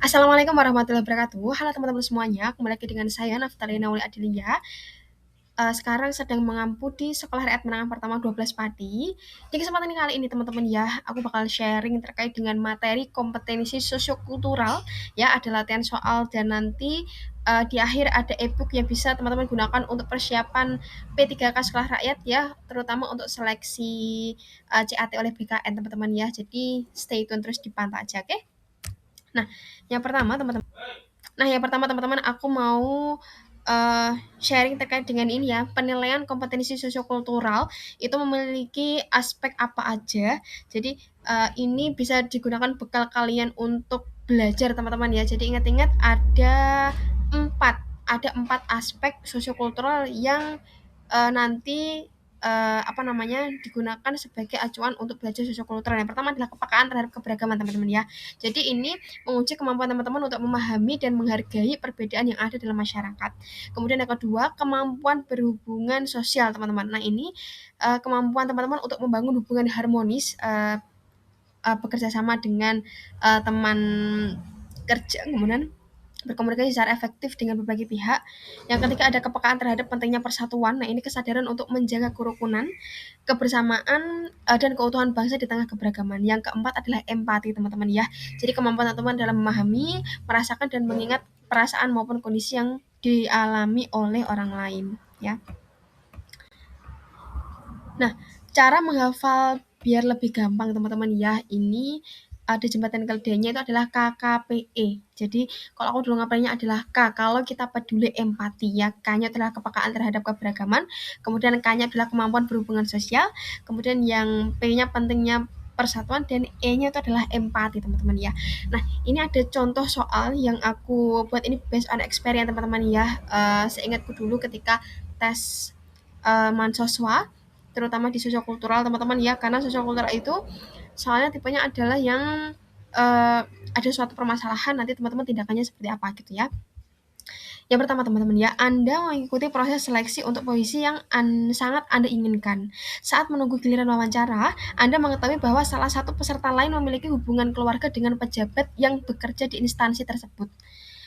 Assalamualaikum warahmatullahi wabarakatuh. Halo teman-teman semuanya, kembali lagi dengan saya Naftalina Uli Adelia. Sekarang sedang mengampu di Sekolah Rakyat Menengah Pertama 12 Pati. Di kesempatan kali ini teman-teman ya, aku bakal sharing terkait dengan materi kompetensi sosiokultural. Ya, ada latihan soal dan nanti di akhir ada e-book yang bisa teman-teman gunakan untuk persiapan P3K Sekolah Rakyat ya, terutama untuk seleksi CAT oleh BKN teman-teman ya. Jadi stay tune terus dipantau aja, oke? Nah, yang pertama teman-teman teman-teman, aku mau sharing terkait dengan ini ya, penilaian kompetensi sosiokultural itu memiliki aspek apa aja. Jadi ini bisa digunakan bekal kalian untuk belajar teman-teman ya. Jadi ingat-ingat ada empat aspek sosiokultural yang nanti digunakan sebagai acuan untuk belajar sosiokultural. Yang pertama adalah kepekaan terhadap keberagaman teman-teman ya. Jadi ini menguji kemampuan teman-teman untuk memahami dan menghargai perbedaan yang ada dalam masyarakat. Kemudian yang kedua, kemampuan berhubungan sosial teman-teman. Nah ini kemampuan teman-teman untuk membangun hubungan harmonis, bekerja sama dengan teman kerja, kemudian berkomunikasi secara efektif dengan berbagai pihak. Yang ketiga ada kepekaan terhadap pentingnya persatuan. Nah ini kesadaran untuk menjaga kerukunan, kebersamaan, dan keutuhan bangsa di tengah keberagaman. Yang keempat adalah empati teman-teman ya. Jadi kemampuan teman-teman dalam memahami, merasakan dan mengingat perasaan maupun kondisi yang dialami oleh orang lain ya. Nah, cara menghafal biar lebih gampang teman-teman ya, ini ada jembatan keledainya itu adalah KKPE. Jadi kalau aku dulu ngapainnya adalah K, kalau kita peduli empati ya, K-nya adalah kepekaan terhadap keberagaman, kemudian K-nya adalah kemampuan berhubungan sosial, kemudian yang P-nya pentingnya persatuan, dan E-nya itu adalah empati teman-teman ya. Nah ini ada contoh soal yang aku buat, ini based on experience teman-teman ya. Seingatku dulu ketika tes mahasiswa terutama di sosiokultural teman-teman ya, karena sosiokultural itu soalnya tipenya adalah yang ada suatu permasalahan, nanti teman-teman tindakannya seperti apa gitu ya. Yang pertama teman-teman ya, Anda mengikuti proses seleksi untuk posisi yang sangat Anda inginkan. Saat menunggu giliran wawancara, Anda mengetahui bahwa salah satu peserta lain memiliki hubungan keluarga dengan pejabat yang bekerja di instansi tersebut.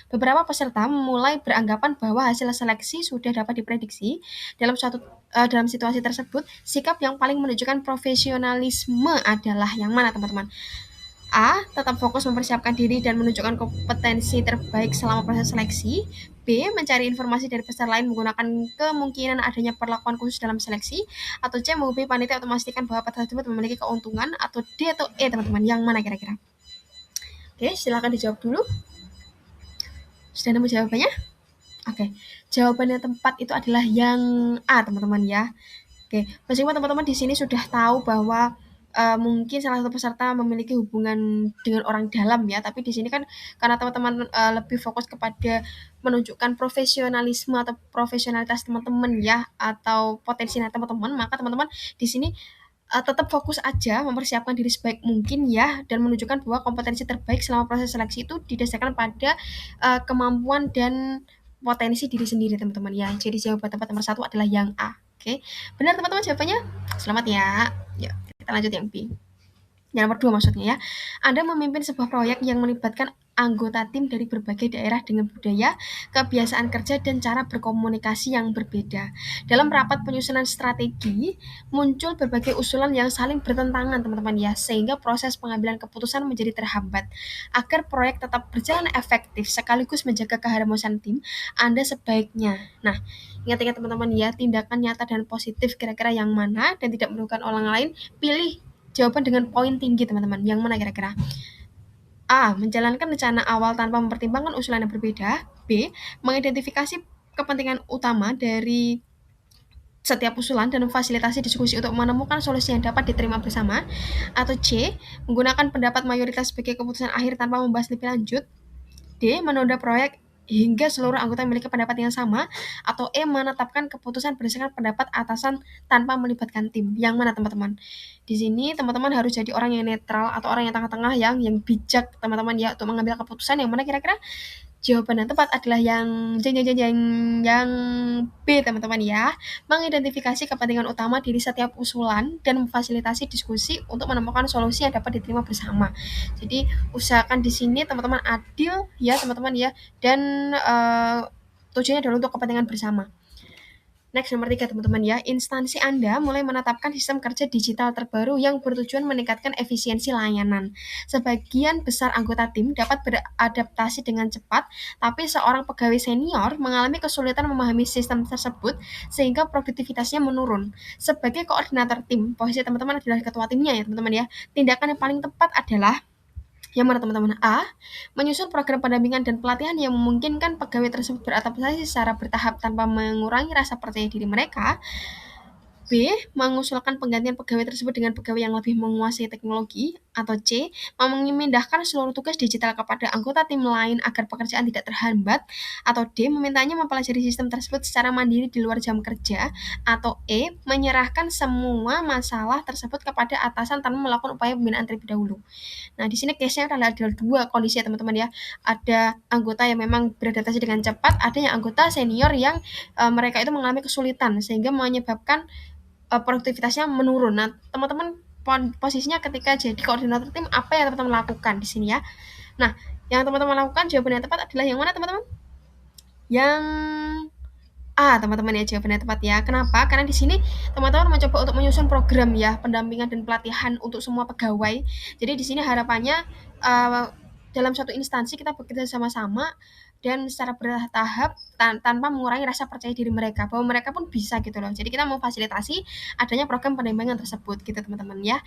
Beberapa peserta mulai beranggapan bahwa hasil seleksi sudah dapat diprediksi. Dalam situasi tersebut, sikap yang paling menunjukkan profesionalisme adalah yang mana, teman-teman? A. Tetap fokus mempersiapkan diri dan menunjukkan kompetensi terbaik selama proses seleksi. B. Mencari informasi dari peserta lain menggunakan kemungkinan adanya perlakuan khusus dalam seleksi. Atau C. Menghubungi panitia untuk memastikan bahwa peserta tersebut memiliki keuntungan. Atau D atau E, teman-teman. Yang mana kira-kira? Oke, silakan dijawab dulu. Sudah nemu jawabannya? Oke, jawaban yang tepat itu adalah yang A, teman-teman ya. Oke, meskipun teman-teman di sini sudah tahu bahwa mungkin salah satu peserta memiliki hubungan dengan orang dalam ya, tapi di sini kan karena teman-teman lebih fokus kepada menunjukkan profesionalisme atau profesionalitas teman-teman ya, atau potensi teman-teman, maka teman-teman di sini tetap fokus aja mempersiapkan diri sebaik mungkin ya, dan menunjukkan bahwa kompetensi terbaik selama proses seleksi itu didasarkan pada kemampuan dan potensi diri sendiri teman-teman ya. Jadi jawaban tempat nomor satu adalah yang A. Oke, benar teman-teman jawabannya. Selamat ya. Yuk, kita lanjut yang B. Yang nomor 2 maksudnya ya. Anda memimpin sebuah proyek yang melibatkan anggota tim dari berbagai daerah dengan budaya, kebiasaan kerja, dan cara berkomunikasi yang berbeda. Dalam rapat penyusunan strategi, muncul berbagai usulan yang saling bertentangan, teman-teman ya, sehingga proses pengambilan keputusan menjadi terhambat. Agar proyek tetap berjalan efektif sekaligus menjaga keharmonisan tim, Anda sebaiknya, nah, ingat-ingat teman-teman ya, tindakan nyata dan positif kira-kira yang mana dan tidak merugikan orang lain, pilih jawaban dengan poin tinggi teman-teman. Yang mana kira-kira? A. Menjalankan rencana awal tanpa mempertimbangkan usulan yang berbeda. B. Mengidentifikasi kepentingan utama dari setiap usulan dan memfasilitasi diskusi untuk menemukan solusi yang dapat diterima bersama. Atau C. Menggunakan pendapat mayoritas sebagai keputusan akhir tanpa membahas lebih lanjut. D. Menunda proyek hingga seluruh anggota memiliki pendapat yang sama. Atau E. Menetapkan keputusan berdasarkan pendapat atasan tanpa melibatkan tim. Yang mana teman-teman? Di sini teman-teman harus jadi orang yang netral atau orang yang tengah-tengah, yang bijak teman-teman ya, untuk mengambil keputusan yang mana kira-kira? Jawaban yang tepat adalah yang B, teman-teman ya. Mengidentifikasi kepentingan utama dari setiap usulan dan memfasilitasi diskusi untuk menemukan solusi yang dapat diterima bersama. Jadi usahakan di sini teman-teman adil ya teman-teman ya, dan tujuannya adalah untuk kepentingan bersama. Next, nomor 3 teman-teman ya. Instansi Anda mulai menetapkan sistem kerja digital terbaru yang bertujuan meningkatkan efisiensi layanan. Sebagian besar anggota tim dapat beradaptasi dengan cepat, tapi seorang pegawai senior mengalami kesulitan memahami sistem tersebut sehingga produktivitasnya menurun. Sebagai koordinator tim, posisi teman-teman adalah ketua timnya ya teman-teman ya. Tindakan yang paling tepat adalah yang mana teman-teman? A. Menyusun program pendampingan dan pelatihan yang memungkinkan pegawai tersebut beradaptasi secara bertahap tanpa mengurangi rasa percaya diri mereka. B. Mengusulkan penggantian pegawai tersebut dengan pegawai yang lebih menguasai teknologi. Atau C. Memindahkan seluruh tugas digital kepada anggota tim lain agar pekerjaan tidak terhambat. Atau D. Memintanya mempelajari sistem tersebut secara mandiri di luar jam kerja. Atau E. Menyerahkan semua masalah tersebut kepada atasan tanpa melakukan upaya pembinaan terlebih dahulu. Nah, di sini case-nya adalah ada dua kondisi ya teman-teman ya. Ada anggota yang memang beradaptasi dengan cepat, ada yang anggota senior yang mereka itu mengalami kesulitan sehingga menyebabkan produktivitasnya menurun. Nah, teman-teman posisinya ketika jadi koordinator tim apa yang teman-teman lakukan di sini ya. Nah, yang teman-teman lakukan jawaban yang tepat adalah yang mana teman-teman? Yang teman-teman ya, jawabannya tepat ya. Kenapa? Karena di sini teman-teman mencoba untuk menyusun program ya, pendampingan dan pelatihan untuk semua pegawai. Jadi di sini harapannya dalam suatu instansi kita bekerja sama-sama dan secara bertahap tanpa mengurangi rasa percaya diri mereka bahwa mereka pun bisa gitu loh. Jadi kita memfasilitasi adanya program pendampingan tersebut gitu teman-teman ya.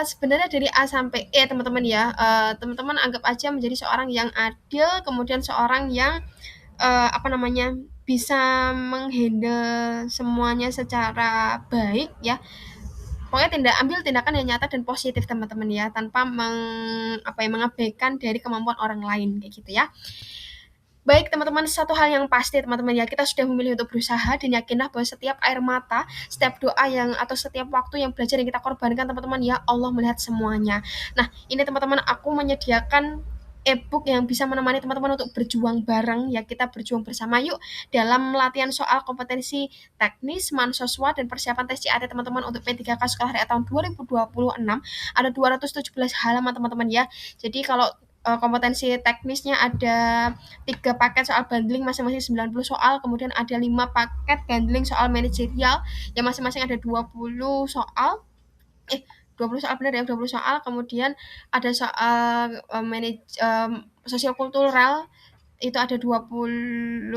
Sebenarnya dari A sampai E teman-teman ya, teman-teman anggap aja menjadi seorang yang adil, kemudian seorang yang bisa menghandle semuanya secara baik ya. Pokoknya ambil tindakan yang nyata dan positif teman-teman ya, tanpa mengabaikan dari kemampuan orang lain kayak gitu ya. Baik teman-teman, satu hal yang pasti teman-teman ya, kita sudah memilih untuk berusaha dan yakinlah bahwa setiap air mata, setiap doa atau setiap waktu yang belajar yang kita korbankan teman-teman ya, Allah melihat semuanya. Nah, ini teman-teman aku menyediakan e-book yang bisa menemani teman-teman untuk berjuang bareng ya, kita berjuang bersama yuk dalam latihan soal kompetensi teknis, mahasiswa dan persiapan tes CAT teman-teman untuk P3K Sekolah Rakyat tahun 2026. Ada 217 halaman teman-teman ya. Jadi kalau kompetensi teknisnya ada 3 paket soal bundling masing-masing 90 soal, kemudian ada 5 paket bundling soal manajerial yang masing-masing ada 20 soal. 20 soal benar ya, 20 soal, kemudian ada soal sosiokultural itu ada 20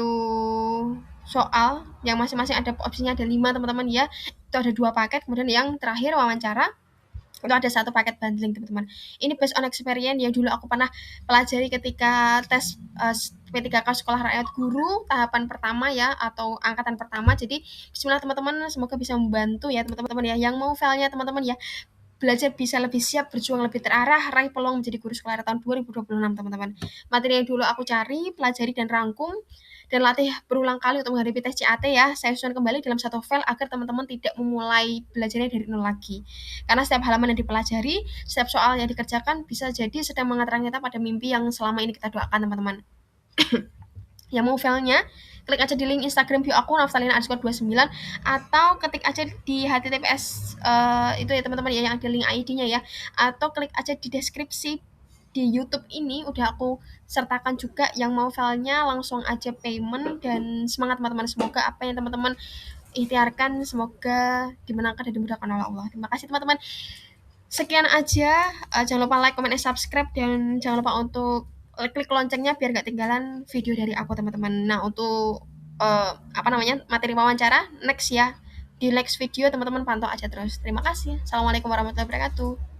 soal yang masing-masing ada opsinya ada 5 teman-teman ya. Itu ada 2 paket, kemudian yang terakhir wawancara itu ada 1 paket bundling teman-teman. Ini based on experience yang dulu aku pernah pelajari ketika tes P3K Sekolah Rakyat Guru tahapan pertama ya, atau angkatan pertama. Jadi bismillah teman-teman, semoga bisa membantu ya teman-teman ya. Yang mau filenya teman-teman ya, belajar bisa lebih siap, berjuang lebih terarah, raih peluang menjadi guru sekolah tahun 2026 teman-teman. Materi yang dulu aku cari, pelajari dan rangkum dan latih berulang kali untuk menghadapi tes CAT ya. Saya susun kembali dalam satu file agar teman-teman tidak memulai belajarnya dari nol lagi. Karena setiap halaman yang dipelajari, setiap soal yang dikerjakan bisa jadi sedang mengantarkan kita pada mimpi yang selama ini kita doakan teman-teman. Yang mau filenya, klik aja di link Instagram bio aku naftalina_29 atau ketik aja di https itu ya teman-teman ya, yang ada link ID-nya ya, atau klik aja di deskripsi di YouTube ini udah aku sertakan juga. Yang mau filenya langsung aja payment dan semangat teman-teman, semoga apa yang teman-teman ikhtiarkan semoga dimenangkan dan dimudahkan oleh Allah. Terima kasih teman-teman. Sekian aja, jangan lupa like, comment, and subscribe, dan jangan lupa untuk klik loncengnya biar gak ketinggalan video dari aku teman-teman. Nah, untuk materi wawancara next ya, di next video teman-teman pantau aja terus. Terima kasih. Assalamualaikum warahmatullahi wabarakatuh.